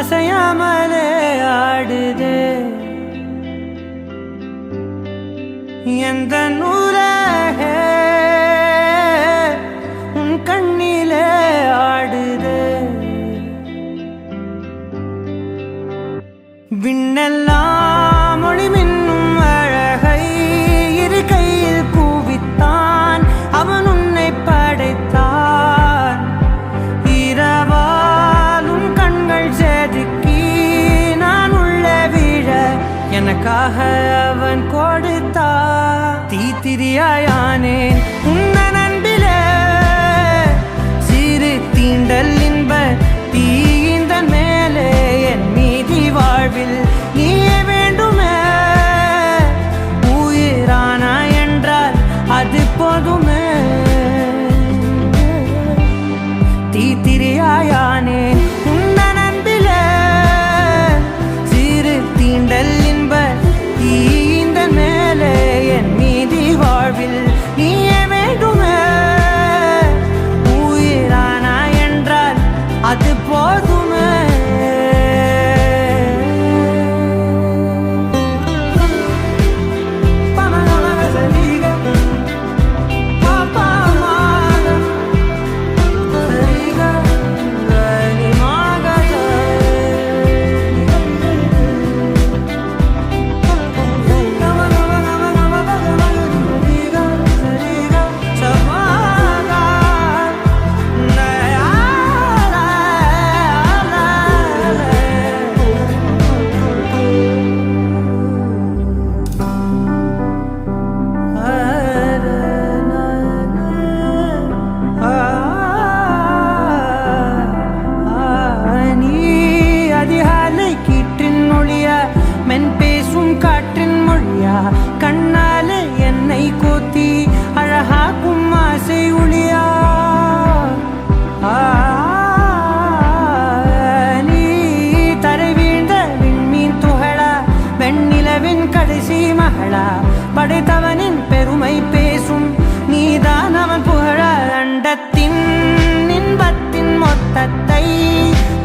அசையாமலே ஆடுதே எந்த நூலாக உன் கண்ணிலே ஆடுதே விண்ணெல்லாம் ஒளி மின்னும் அழகை இரு கையில் கூவித்தான் அவன் உன்னை படைத்தான் இரவால் உன் கண்கள் செதுக்கி நான் உள்ளே விழ எனக்காக அவன் கொடுத்தான் தீத்திரியாயானேன் உன்னன் அன்பிலே சிறு தீண்டல் இன்ப தீயிந்தன் மேலே என் மீதி வாழ்வில் நீயே வேண்டுமே உயிரானா என்றால் அது போதுமே தீத்திரியாயானேன் உன்னன் அன்பிலே சிறு தீண்டல் இன்ப தீயிந்தன் மேலே என் மீதி வாழ்வில் நீயே வேண்டுமே உயிரானா என்றால் அது போதுமே மென் பேசும் காற்றின் மொழியா கண்ணாலே என்னை கோத்தி அழகாக்கும் ஆசை ஒளியா நீ தரை வீழ்ந்த விண்மீன் துகளா வெண்ணிலவின் கடைசி மகளா படைத்தவனின் பெருமை பேசும் நீதான் அவன் புகழ அண்டத்தின் இன்பத்தின் மொத்தத்தை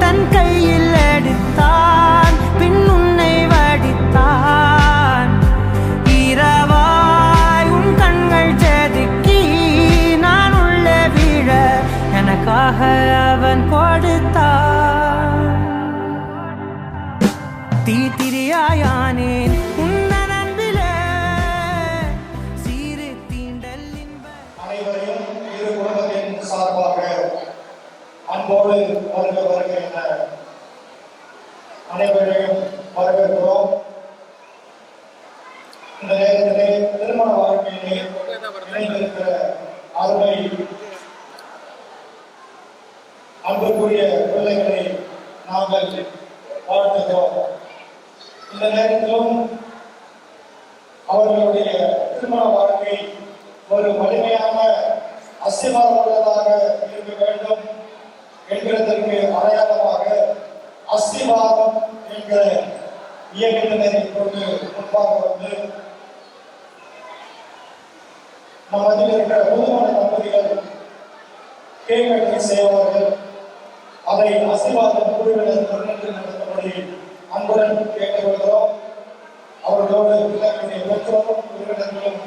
தன் கையில் எடுத்தான் பின் உன்னை வடித்தான் இரவாய் உன் கண்கள் செதுக்கி நான் உள்ளே விழ எனக்காக அவன் கொடுத்தான் தீத்திரியாயானேன் உன்னன் அன்பிலே சீறு தீண்டல் இன்ப அனைவரையும் இரு குடும்பத்தின் சார்பாக அன்போடு வருக வருக என அனைவரையும் வரவேற்கிறோம். இந்த நேரத்திலே திருமண வாழ்க்கையிலே இணைந்திருக்கிற அருமை அன்புக்குரிய பிள்ளைகளை நாங்கள் வாழ்த்துகிறோம். இந்த நேரத்திலும் அவர்களுடைய திருமண வாழ்க்கை ஒரு வலிமையான அஸ்திவாரம் உள்ளதாக இருக்க வேண்டும் என்கிறதற்கு அடையாளமாக அஸ்திவாரம் என்கிற இயக்கத்தினை கொண்டு முன்பாக வந்து நம் மத்தியில் இருக்கிற புதுமண தம்பதிகள் கேக் கட்டிங் செய்வார்கள். அதை அஸ்திவாரம் குழுவினர் தொடர்ந்து நடத்தபடி அன்புடன் கேட்டுக்கொள்கிறோம். அவர்களோடு பிள்ளைகளுடைய பெற்றோரும் உறவினர்களும்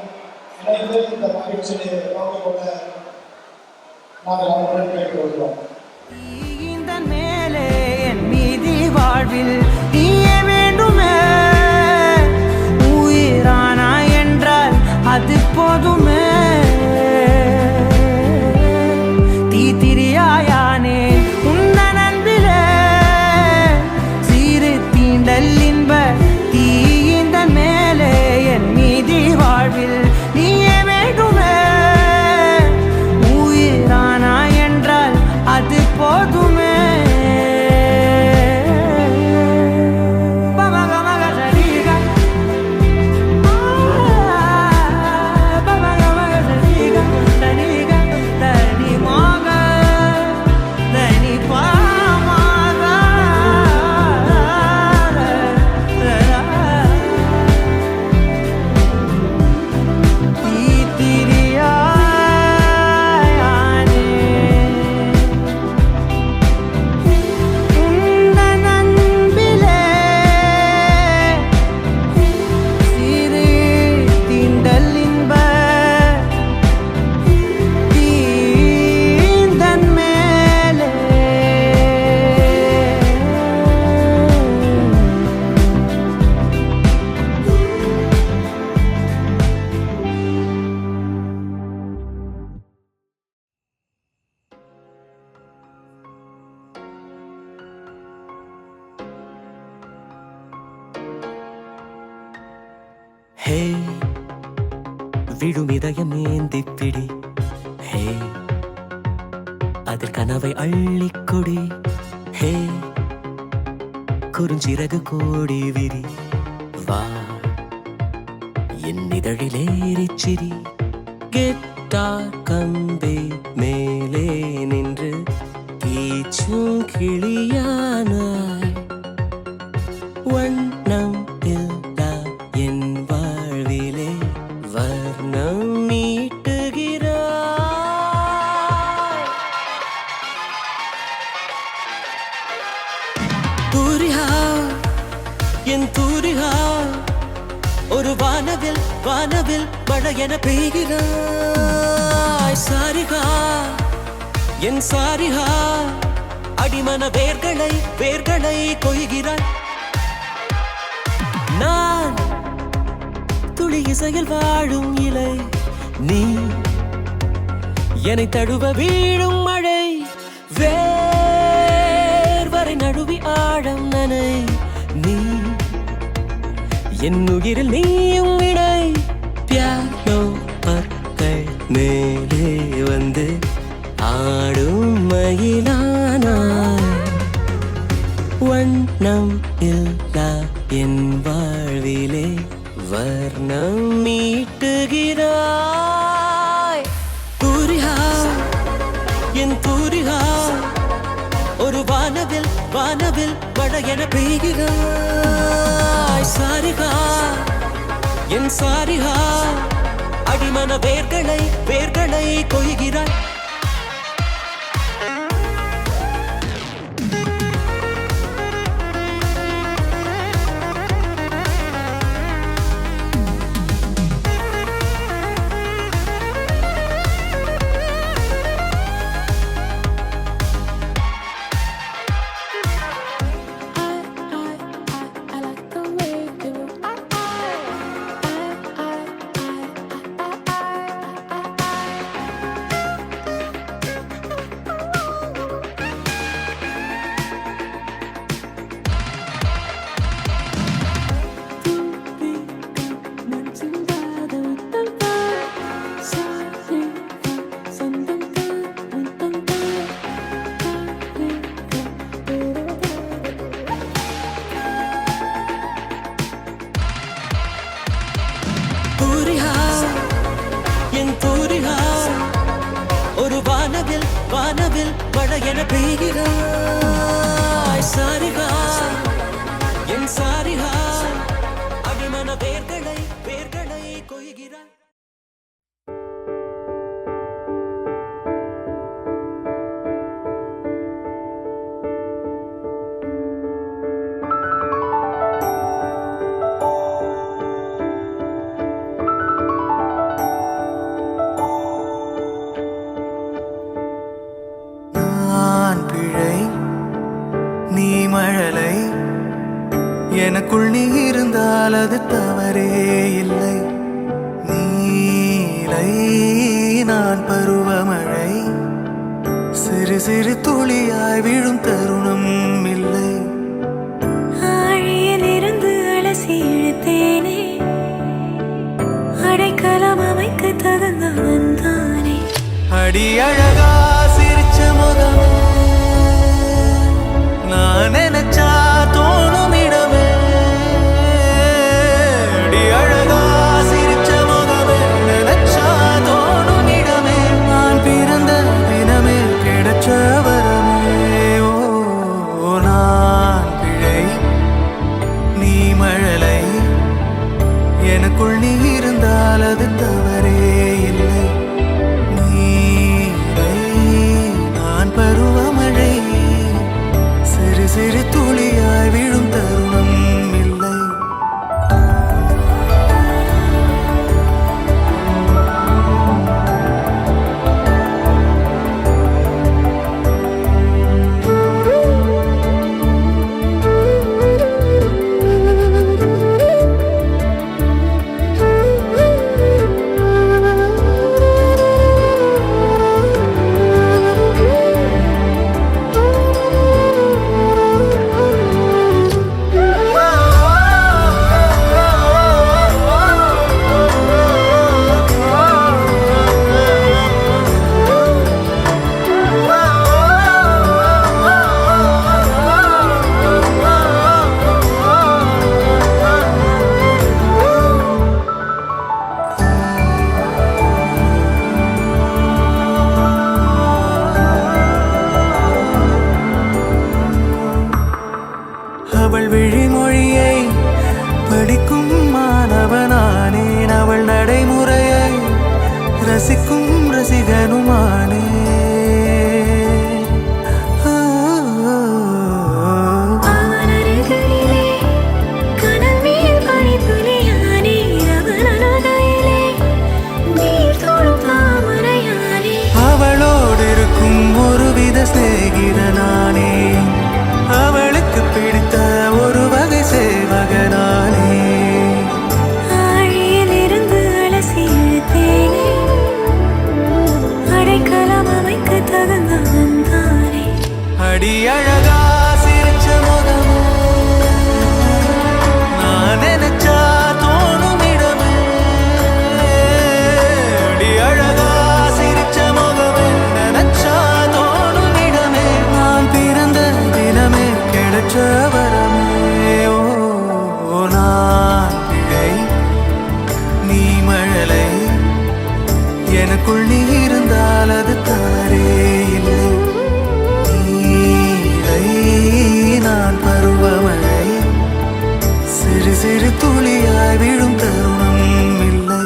இணைந்து இந்த மகிழ்ச்சியை பங்கு கொள்ள நாங்கள் அன்புடன் கேட்டுக்கொள்கிறோம். மேலே என் மீதி வாழ்வில் நீயே வேண்டுமே உயிரானா என்றால் அது போதுமே தீத்திரியாயானே உன்னன் அன்பிலே சீறு தீண்டல் இன்ப தீயிந்தன் மேலே என் மீதி வாழ்வில் நீயே வேண்டுமே உயிரானா என்றால் அது போதுமே ஹே விழும் இதயம் ஏந்திப்பிடி, ஹே அதில் கனவை அள்ளிக்கொடி, ஹே குறுஞ்சிறகு கோடி விரி, வா என் இதழிலேறிச்சிரி. கெட்டார் கம்பே மேலே நின்று கீச்சும் கிளியானாய், வண்ணம் இல்லா என் வாழ்விலே வர்ணம் நீட்டுகிறாய். தூரிகா என் தூரிகா, ஒரு வானவில் வானவில் மழை என பெய்கிறாய். சாரிகா என் சாரிகா, அடிமன வேர்களை வேர்களை கொய்கிறாய். நான் துளி இசையில் வாழும் இலை, நீ என்னை தழுவ வீழும் மழை. வேர்வரை நழுவி ஆழம் நனை, நீ என் உயிரில் நீயும் இணை. பியானோ பற்கள் மேலே வந்து ஆடும் மயிலானாய், வண்ணம் இல்லா என் வாழ்விலே வர்ணம் மீட்டுகிறாய். தூரிகா என் தூரிகா, ஒரு வானவில் வானவில் மழை என பெய்கிறாய். சாரிகா என் சாரிகா, அடிமன வேர்களை வேர்களை கொய்கிறாய். தூரிகா என் தூரிகா, ஒரு வானவில் வானவில் மழை என பெய்கிறாய். சாரிகா என் சாரிகா, அடிமன வேர்களை வேர்களை கொய்கிறாய். மழலை எனக்குள் நீ இருந்தால் அது தவறே இல்லை. நீலை நான் பருவமழை, சிறு சிறு துளியாய் விழும் தருணம் இல்லை. ஆழியில் இருந்து அலசி இழுத்தேனே, அடைக்கலம் அமைக்க தகுந்தவன் தானே. அடி அழகா சிரிச்ச முகமே, நான் நினைச்சா தோணும் இடமே. அடி அழகா சிரிச்ச முகமே, நினைச்சா தோணும் இடமே. நான் பிறந்த தினமே கிடைச்ச வரமே. ஓ நான் பிழை, நீ மழலை, எனக்குள் நீ இருந்தால் அது தவறே இல்லை. நீரை நான் பருவமழை, சிறு சிறு துளியாய் விழும் தருணம் இல்லை. சிறு சிறு துளியாய் விழும் தருணம் இல்லை.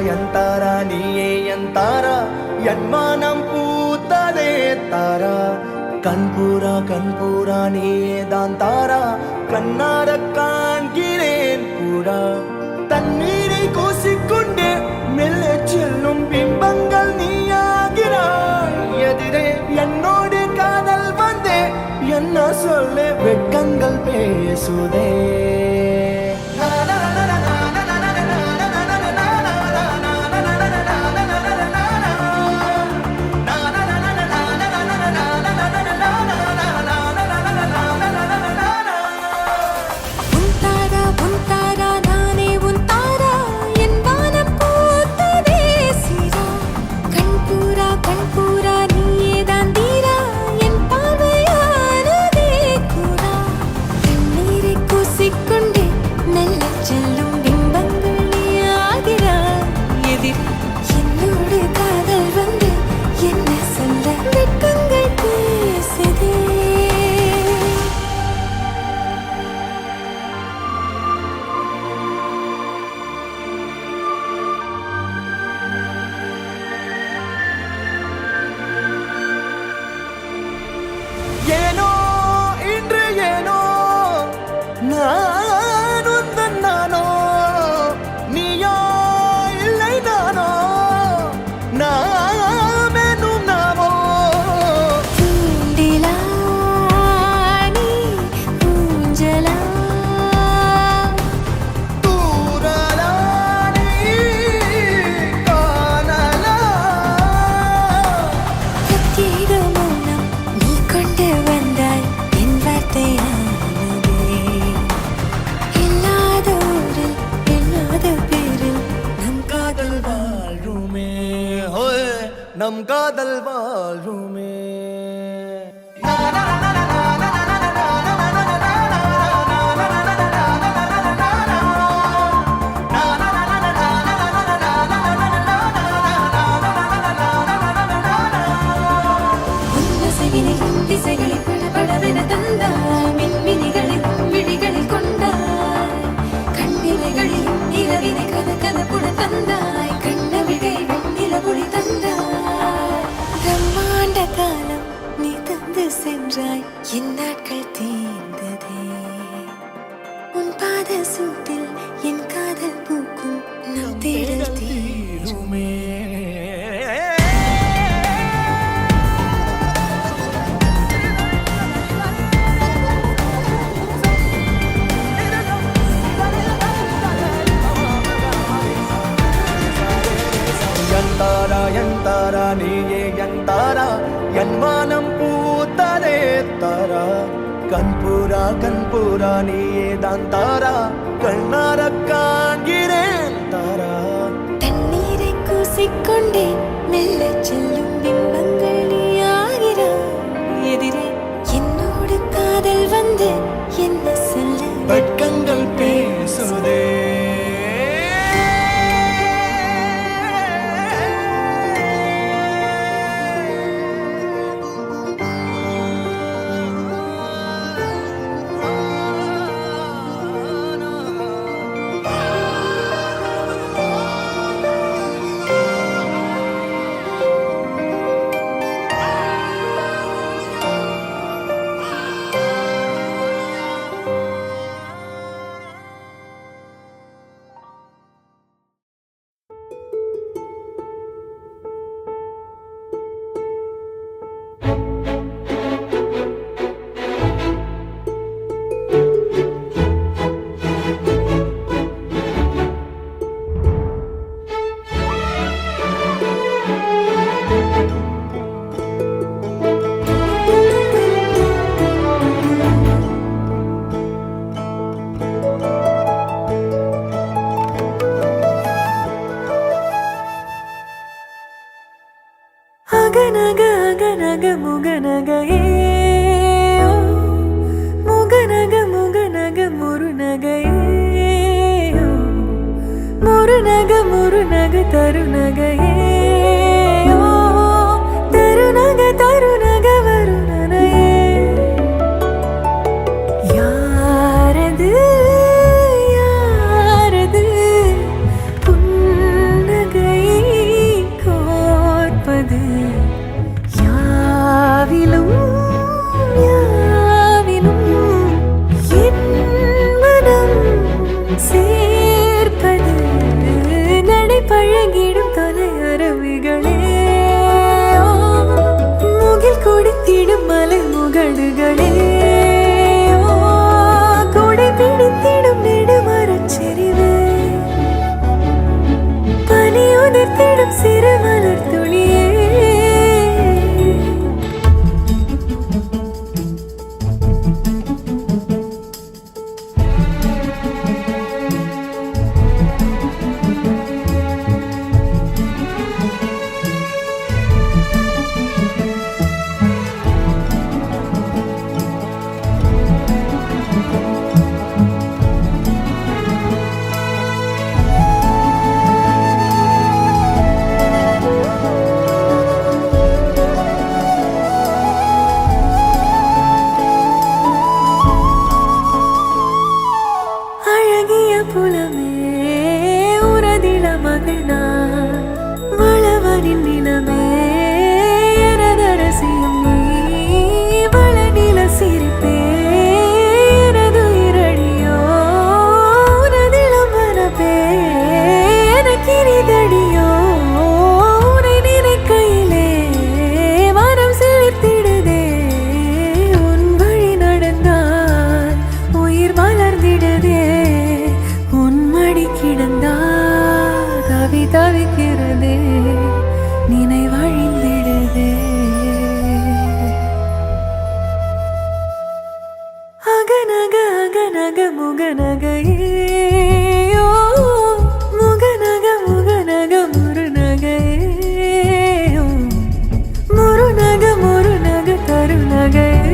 எந்தாரா நீயே எந்தாரா என் மனம் பூத்ததே தாரா கண்பூரா நீயே தான் தாரா கண்ணார காண்கிறேன் பூரா தண்ணீரை கூசிக்கொண்டே மெல்ல செல்லும் பிம்பங்கள் நீயாகிறாய் எதிரே என்னோடு காதல் வந்தே என்ன சொல்ல வெட்கங்கள் பேசுதே. ஏனோ இன்று ஏனோ நான் உந்தன் நானோ நீயோ இல்லை நானோ நாமெனும் நாமோ தூண்டிலா நீ ஊஞ்சலா தூரலா நீ காணலா பிரத்யேக மௌனம் நீ கொண்டு வந்தாய் என் வார்த்தையானதே இல்லாத ஊரில் இல்லாத பேரில் நம் காதல் வாழ்வுமே ஹோய் நம் காதல் வாழ்வுமே. உன்னசையினிலும் திசைகளை படபடவென தந்தாய் மின்மினிகளில் விழிகளில் கொண்டாய் கண்ணிமைகளிலும் நிலவினை கதகதப்புட தந்தாய் கண்ணவிழை வெண்ணில ஒளி தந்தாய் பிரம்மாண்ட காலம் நீ தந்து சென்றாய் என் நாட்கள் தீர்ந்ததே உன் பாத சூட்டில் என் காதல் பூக்கும் நம் தேடல் தீருமே. எந்தாரா நீயே எந்தாரா என் மனம் பூத்ததே தாரா கண்பூரா நீயே தான் தாரா கண்ணார காண்கிறேன் தாரா தண்ணீரை கூசிக்கொண்டே மெல்ல செல்லும் பிம்பங்கள் நீயாகிறாய் எதிரே என்னோடு காதல் வந்து என்ன சொல்ல வெட்கங்கள் பேசுதே. உதடுகளே கொடை பிடித்திடும் நெடுமரச் செறிவே பனி உதிர்த்திடும் சிறு மலர் துளியே புலமே உரதில மகிழ்நாள் வளவனின் நிலமே எனதரசியும் நீ வளநில சிரிப்பே எனது இரடியோ உனதிலம் மனப்பே எனக்கினிதடியோ உனை நினைக்கையிலே மனம் சிலிர்த்திடுதே உன் வழி நடந்தால் உயிர் மலர்ந்திடுதே கிடந்தால் தவி தவிக்கிறதே நினைவழிந்திடுதே அகநக அகநக முகநகையே முகநக முகநக முருநகையே முருநக முருநக தருநகையே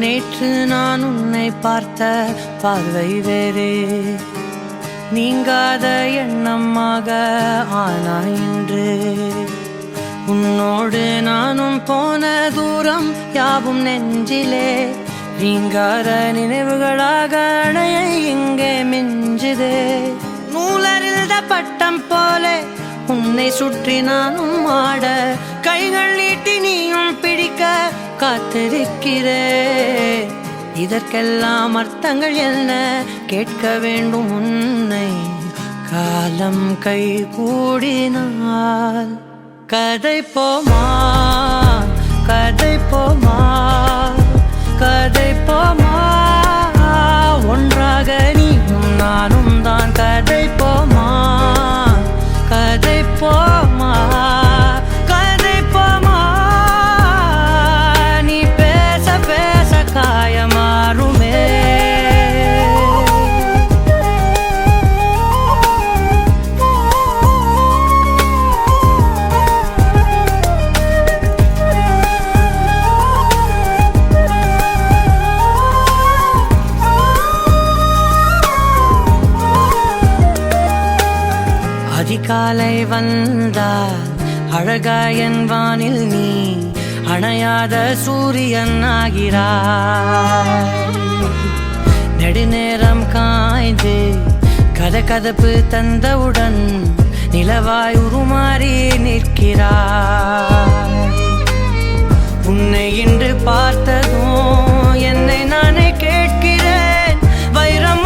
நேற்று நான் உன்னை பார்த்த பார்வை வேறே நீங்காத எண்ணமாக ஆனாய் இன்று உன்னோடு நானும் போன தூரம் யாவும் நெஞ்சிலே நீங்காத நினைவுகளாக அணைய இங்கே மிஞ்சுதே நூலறிந்த பட்டம் போல உன்னை சுற்றி நானும் ஆட கைகள் நீட்டி நீயும் பிடிக்க காத்திருக்கிறே இதற்கெல்லாம் அர்த்தங்கள் என்ன கேட்க வேண்டும் உன்னை காலம் கை கூடினால் கதை போமா கதை போமா கதை போமா ஒன்றாக நீயும் நானும் தான் கதை போமா கதை போமா கதை போமா நீ பேச பேச காயமாறுமே அதிகாலை வந்தால் அழகாயன் வானில் நீ அணையாத சூரியன் ஆகிறாய் நெடுநேரம் காய்ந்து கதகதப்பு தந்தவுடன் நிலவாய் உருமாறி நிற்கிறாய் உன்னை இன்று பார்த்ததும் என்னை நானே கேட்கிறேன் வைரம்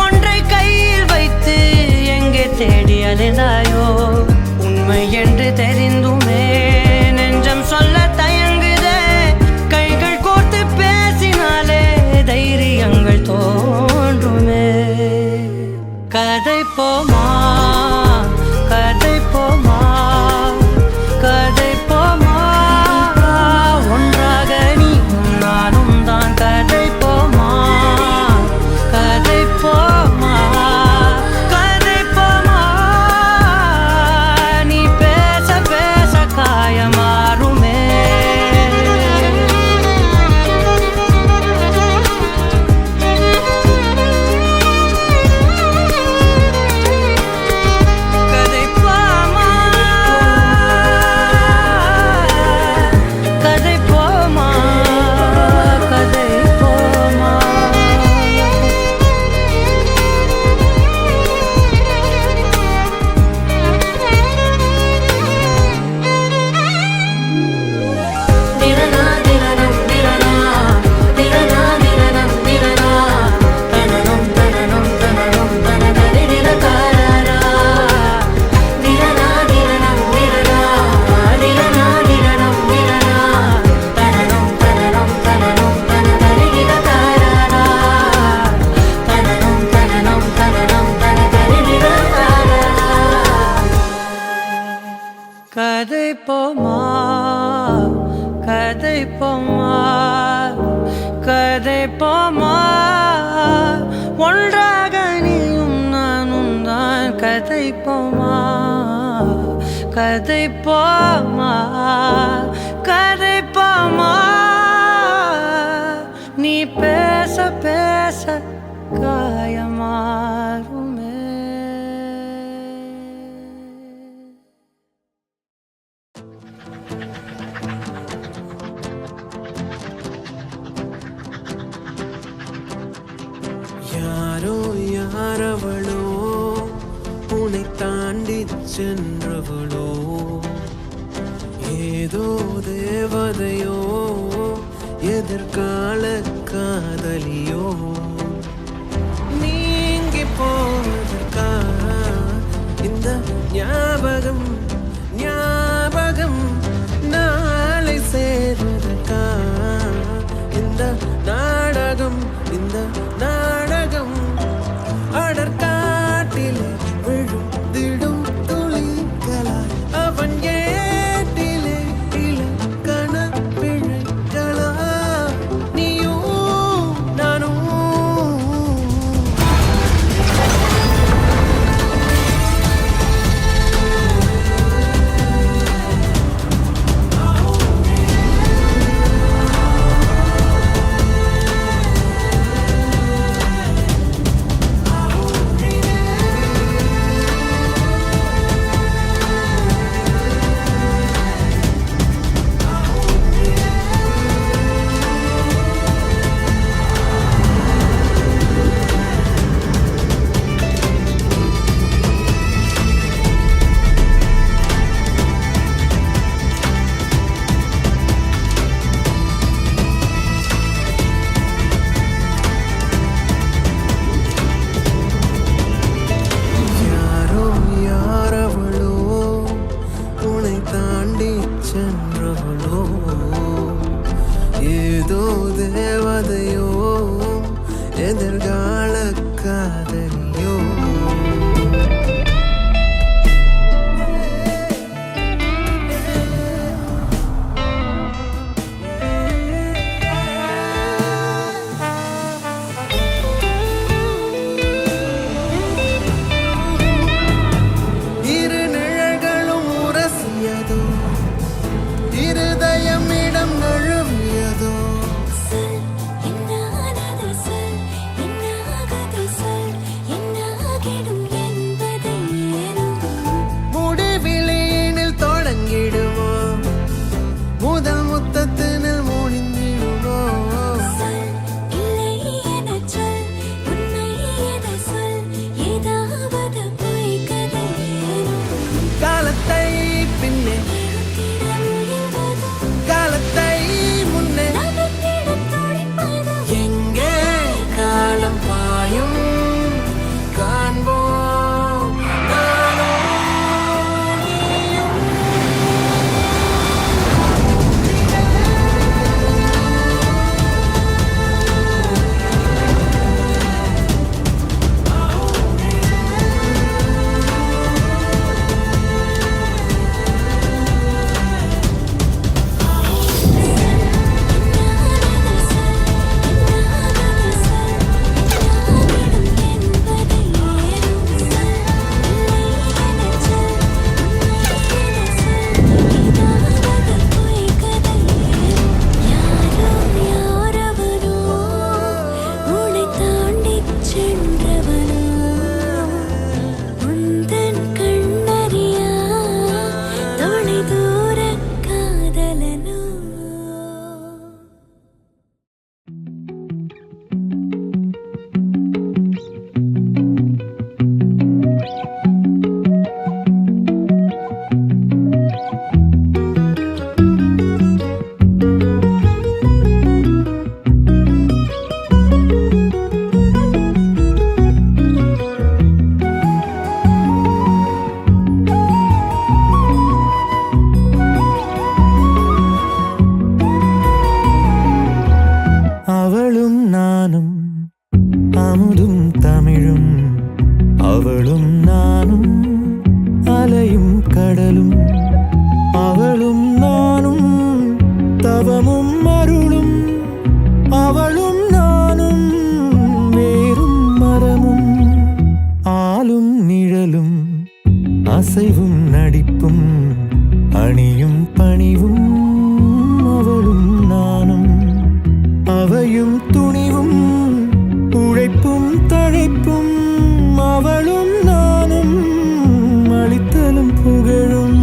கதை போமா கதை போமா கதை போமா ஒன்றாக நீயும் நானும் தான் கதை போமா கதை போமா கதை போமா நீ பேச பேச காயமாறுமே கதை போமா கதை போமா கதை போமா ஒன்றாக நீயும் நானும் தான் கதை போமா கதை போமா கதை போமா நீ பேச பேச காயமாறுமே யாரோ யாரவளோ உன்னை தாண்டி சென்றவளோ ஏதோ தேவதையோ எதிர்கால காதலியோ நீங்கி போவதற்கா இந்த ஞாபகம் ஞாபகம் நாளை சேர்வதற்கா இந்த நாடகம் இந்த நாடகம் அடற்காட்டிலே விழுந்திடும் துளிகளாய் அவன் ஏட்டிலே இலக்கண பிழைகளா நீயும் நானும் எதிர்கால காதலியோ இரு நிழல்களும் உரசியதோ இருதயம் இடம் நழுவியதோ முடிவிலினில் தொடங்கிடுமோ முதல் முத்தத்தினில் முடிந்திடுமோ காலத்தை பின்னே காலத்தை முன்னே எங்கே காலம் பாயும் காண்போம் நானும் நீயும். அவளும் நானும் அலையும் கடலும் அவளும் நானும் தவமும் அருளும் அவளும் நானும் வேறும் மரமும் ஆளும் நிழலும் அசைவும் நடிப்பும் அணியும் பணிவும் அவளும் நானும் அவையும் துணிவும் உழைப்பும் தழைப்பும் அவளும் நானும் அளித்தலும் புகழும்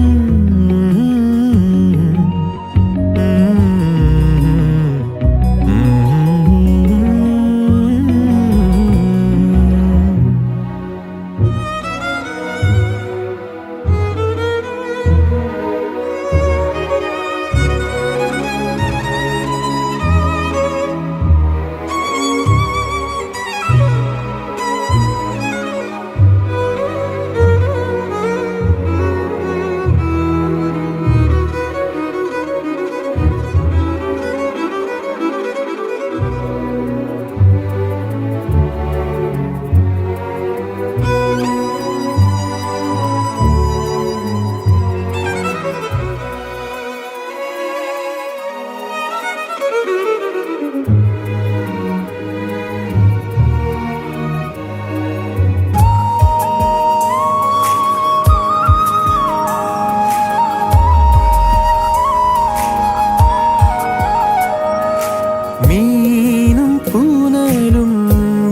மீனும் பூனலும்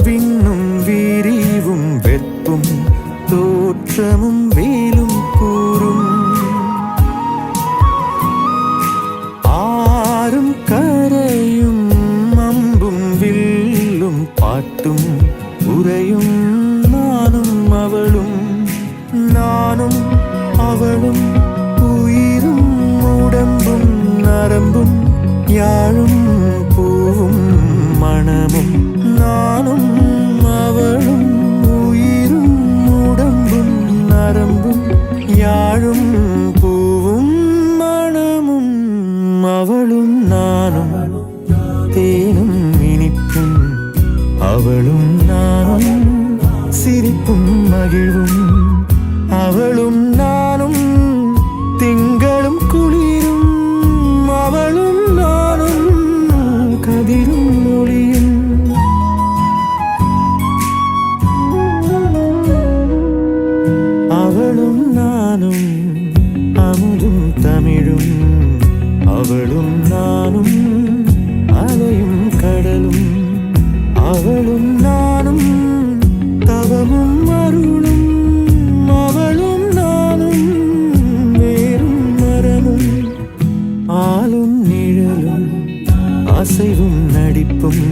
விண்ணும் விரிவும் வெப்பும் தோற்றமும் வேலும் கூறும் ஆறும் கரையும் அம்பும் வில்லும் பாட்டும் உரையும் நானும் அவளும் உயிரும் உடம்பும் நரம்பும் யாழும் பூவும் மணமும் நானும் அவளும் உயிரும் உடம்பும் நரம்பும் யாழும் பூவும் மணமும் அவளும் நானும் தேனும் இனிப்பும் அவளும் நானும் சிரிப்பும் மகிழ்வும் அவளும் நானும் திங்களும் குளிரும் அவளும் நானும் கதிரும் ஒளியும் அவளும் நானும் அமுதும் தமிழும் அவளும் நானும் அலையும் கடலும் அவளும் நானும் தவமும் அருளும் அவளும் நானும் வேறும் மரமும் ஆளும் நிழலும் அசைவும் நடிப்பும்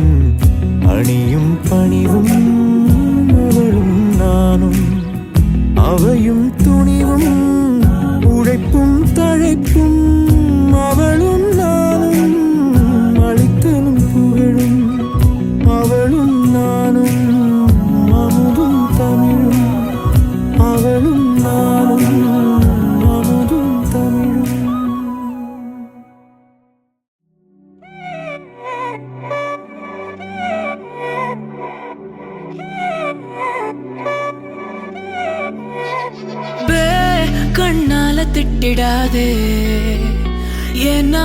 அணியும் பணிவும் அவளும் நானும் அவையும் துணிவும் உழைப்பும் தழைப்பும் அவளும் நானும் அளித்தலும் புகழும் அவளும் நானும் அமுதும் தமிழும் அவளும் நானும் அமுதும் தமிழும் கண்ணால திட்டிடாதே ஏன்னா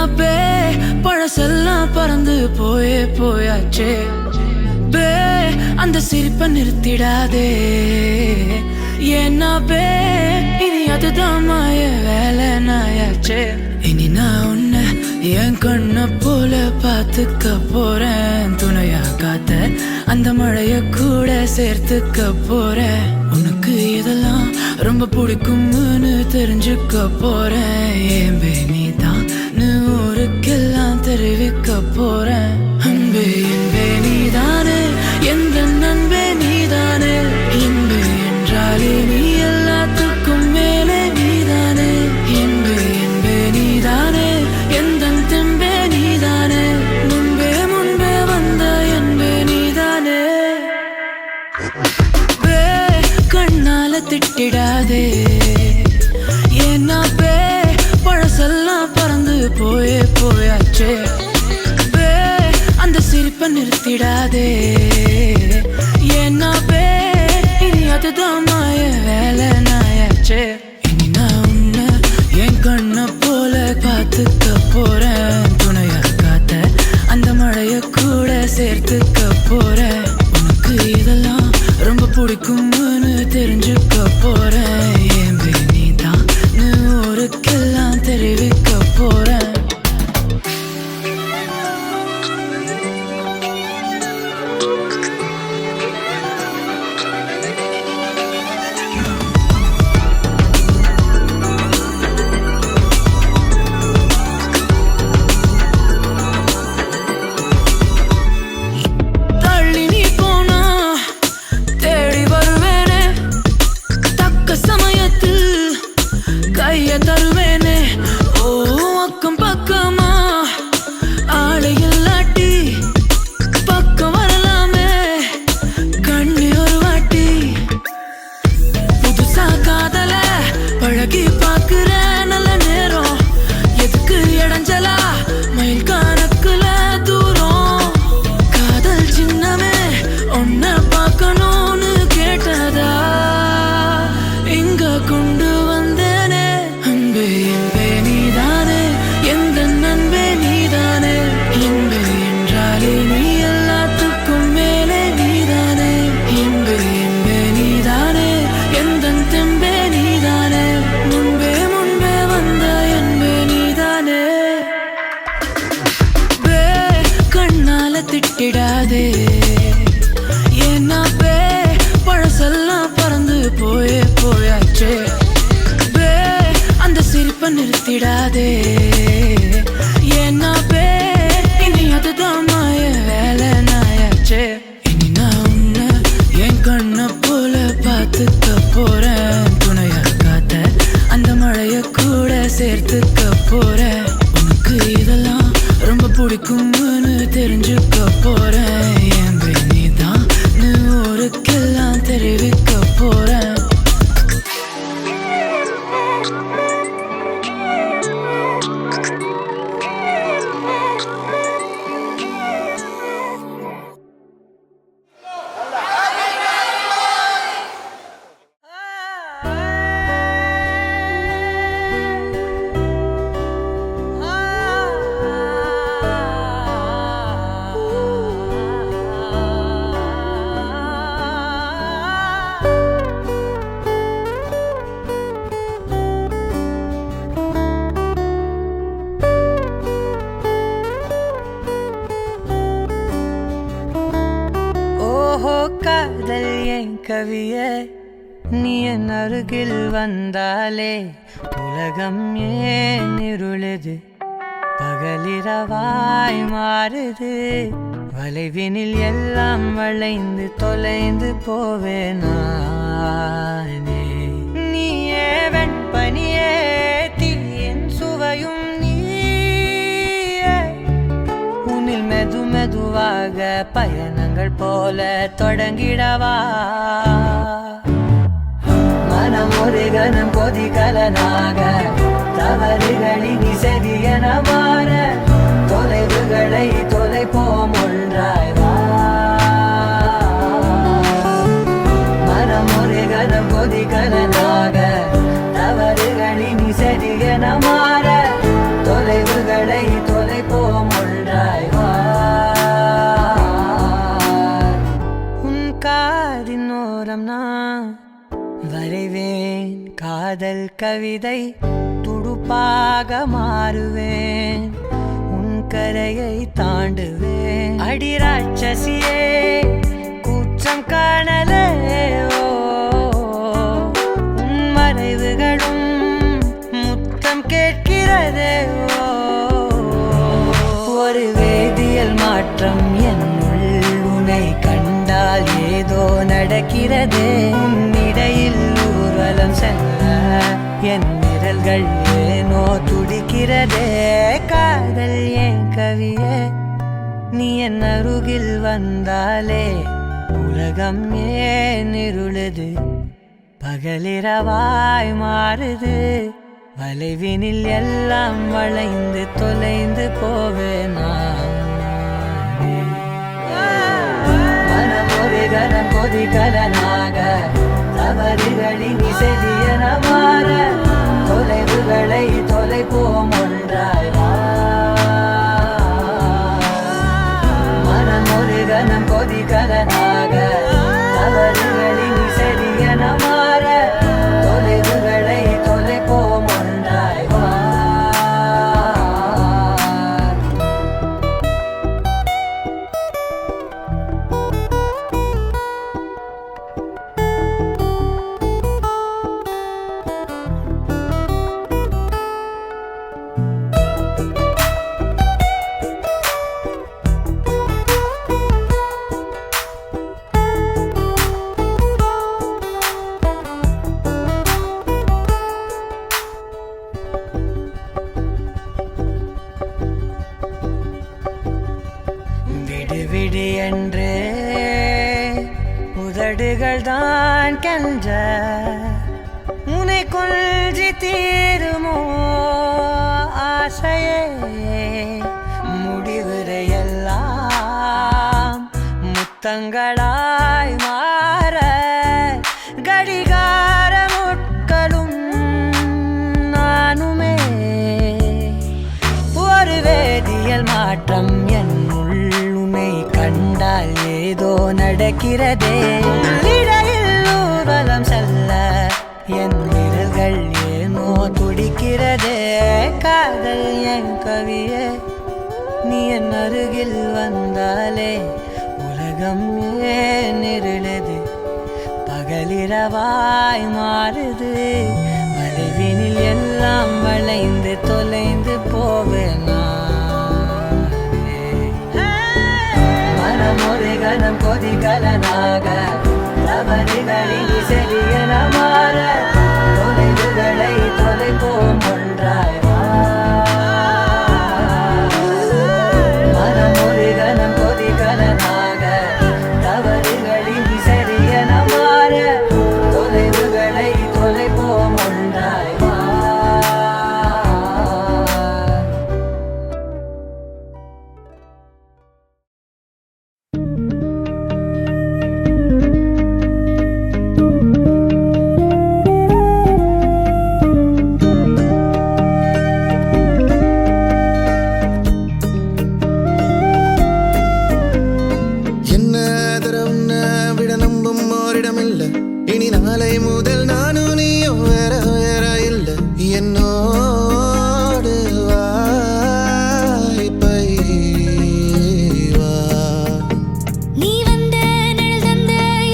பழசெல்லாம் பறந்து போயாச்சே அந்த சிரிப்பை நிறுத்திடாதே ஏன்னா இனி அதுதான் மாய வேலை நாயாச்சே இனி நான் உன்னை என் கண்ண போல பார்த்துக்க போறேன் துணையா காத்த அந்த மழைய கூட சேர்த்துக்க போறேன் உனக்கு இதெல்லாம் ரொம்ப பிடிக்கும்னு தெரிஞ்சுக்க போறேன் ஏன் நீ தான் ஊருக்கெல்லாம் தெரிவிக்க போறேன் அன்பே என்பே நீதானே எந்த நண்பே நீதானே இன்பு என்றாலே நீ எல்லாத்துக்கும் மேலே நீதானே என்பே என்பே நீதானே எந்த தெம்பே நீதானே முன்பே வந்த என்பே நீதானே கண்ணால திட்டிடாதே ஏன்னா பழசெல்லாம் பறந்து போயாச்சே அந்த சிரிப்பை நிறுத்திடாதே ஏன்னா இனி அதுதான் தெரிஞ்சுக்க போறேன். என் நீதான் ஊருக்கெல்லாம் தெரிவிக்க போறேன். தள்ளி நீ போனா தேடி வருவேனே, தக்க சமயத்தில் கைய தருவேனே. ஓ அக்கம் பக்கமா ஆளை இல்லாட்டி பக்கம் வரலாமே கண்ணி ஒரு வாட்டி. புதுசா காதல பழகி பாக்குற நல்ல நேரம், எதுக்கு இடைஞ்சலா மயில் கணக்குல தூரம். காதல் சின்னமே ஒன்ன பார்க்கணும்னு கேட்டதா இங்க கொண்டு வந்தேனே. அன்பே என்பே நீதானே, எந்த நண்பே நீதானே. என்பே என்றாலே நீ எல்லாத்துக்கும் மேலே நீதானே. என்பே என்பே நீதானே, எந்த தெம்பே நீதானே. முன்பே முன்பே வந்த என்பே நீதானே. பே கண்ணால திட்டிடாதே, ஏன்னா பே பழசெல்லாம் பறந்து போயாச்சே. பே அந்த சிரிப்பை நிறுத்திடாதே, ஏன்னா பே இனி அதுதான் மாய வேலை நாயாச்சே. இனி நான் உன்னை என் கண்ணை போல பார்த்துக்க போறேன். துணையா காத்த அந்த மழைய கூட சேர்த்துக்க போறேன். உனக்கு இதெல்லாம் ரொம்ப பிடிக்கும்னு தெரிஞ்சுக்க போறேன். என் நீதான் ஊருக்கெல்லாம் தெரிவிக்க போறேன். ஓஹோ காதல் என் கவியே, நீ என் அருகில் வந்தாலே உலகம் ஏன் இருளுது, பகலிரவாய் மாறுது. வளைவினில் எல்லாம் வளைந்து தொலைந்து போவேனே. நீயே வெண்பனியே, தீயின் சுவையும் நீயே. உன்னில் மெது மெதுவாக பயணங்கள் போல தொடங்கிடவா. மனம் ஒரு கணம் கொதிகலனாக தவறுகளின் செதியன மாற, தொலைவுகளை தொலைப்போம் ஒன்றாய் வா. மனம் ஒரு கணம் கொதிகலனாக தவறுகளின் செதியன மாற, தொலைவுகளை தொலைப்போம் ஒன்றாய் வா. உன் காதின் ஓரம் நான் வரைவேன் காதல் கவிதை, துடுப்பாக மாறுவேன், உன் கரையை தாண்டுவேன். அடி ராட்சசியே கூச்சம் காணலே, உன் மறைவுகளும் முத்தம் கேட்கிறதே. ஒரு வேதியியல் மாற்றம் என்னுள் உன்னை கண்டால் ஏதோ நடக்கிறதே. உன்னிடையில் ஊர்வலம் செல்ல என் விரல்கள் ஏனோ துடிக்கிறதே. காதல் என் கவியே, நீ என் அருகில் வந்தாலே உலகம் ஏன் இருளுது, பகலிரவாய் மாறுது. வளைவினில் எல்லாம் வளைந்து தொலைந்து போவேனா. மனம் ஒரு கணம் கொதிகலனாக தவறுகளின் செதியன மாற, தொலைவுகளை தொலைப்போம் ஒன்றாய் வா. மனம் ஒரு கணம் கொதிகலனாக தவறுகளின் செதியன மாற, என்ற உன்னை கொள்சி தீருமோ ஆசையே முடிவுரையெல்லாம் முத்தங்களாய் மாற கடிகார முட்களும் நானுமே ஒரு வேதியியல் மாற்றம் என்னுள் உன்னை கண்டால் ஏதோ நடக்கிறதே இடையில் ஊர்வலம் செல்ல என் விரல்கள் ஏனோ துடிக்கிறதே காதல் என் கவியே நீ என் அருகில் வந்தாலே உலகம் ஏன் இருளது பகலிரவாய் மாறுது வளைவினில் எல்லாம் வளைந்து தொலைந்து போவேனா மனம் ஒரு கணம் கொதிகலனாக தவறுகளில் சரியன மாற தொலைவுகளை தொலைப்போம் ஒன்றாய் மனம் ஒரு கணம் கொதிகலனாக தவறுகளில் சரியன மாற தொலைவுகளை தொலைப்போம் ஒன்றாய் இனி நாளை முதல் நானும் நீயும் வேற வேற இல்ல என்னோடு வாய்ப்பை வா நீ வந்த நிழல் தந்த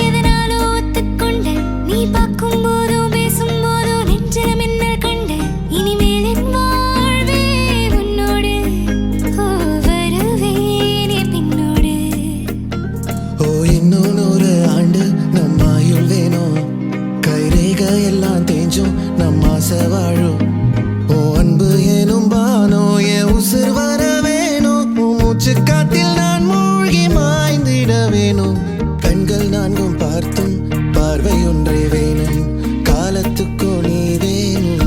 எதனாலோ ஒத்துக்கொண்ட நீ பார்க்கும் போதும் பேசும் போதும் நெஞ்சில மின்னல் கண்ட இனிமேல் என் வாழ்வே உன்னோடு வருவேனே பின்னோடு ஓ இன்னும் 100 ஆண்டு நம்ம ஆயுள் வேணும் கைரேக எல்லாம் தேஞ்சும் நம்ம ஆசை வாழும் ஓ அன்பு ஏனும் பானோ என் உசுர் வர வேணும் உன் மூச்சு காத்தில் நான் மூழ்கி மாய்ந்திட வேணும் கண்கள் நான்கும் பார்த்தும் பார்வை ஒன்றே வேணும் காலத்துக்கும் நீ வேணும்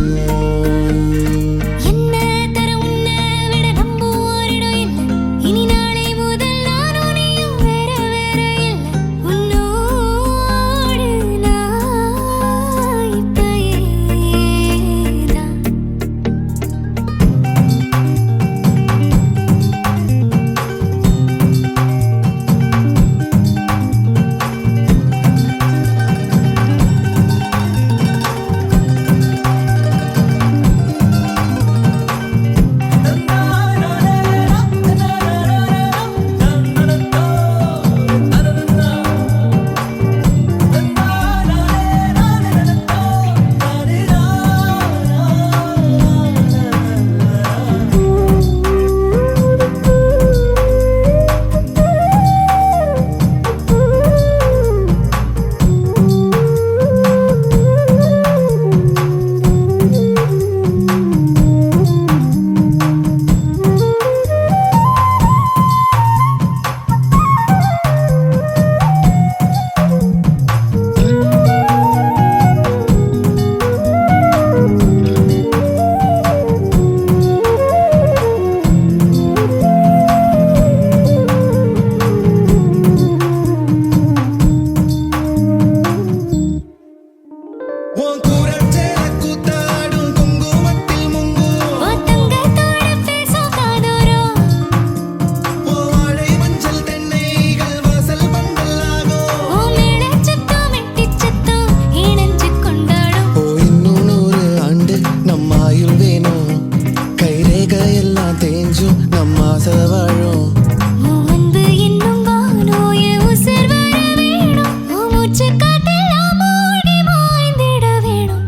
என்ன தர உன்னை விட நம்ம ஓரிடம் இல்லை இனி நாளை முதல் நானும் நீயும் வேற வேற இல்லை உன்னோடு நான் இப்பயேதான் உன் கூரச்சேல கூத்தாடும் குங்குமத்தில் முங்கும் ஓ தங்கத்தோட பேசும் காதோரம் உன் வாழை மஞ்சள் தென்னைகள் வாசல் பந்தலாகும் ஓ மேளச் சத்தம் மெட்டிச் சத்தம் இணைஞ்சு கொண்டாடும் ஓ இன்னும் 100 ஆண்டு நம்ம ஆயுள் வேணும் கைரேக எல்லாம் தேஞ்சும் நம்ம ஆசை வாழும் ஓ அன்பு என்னும் வானோ என் உசுர் வர வேணும் ஓ மூச்சு காட்டெல்லாம் மூடி மாய்ந்திட வேணும்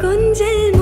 கொஞ்சல்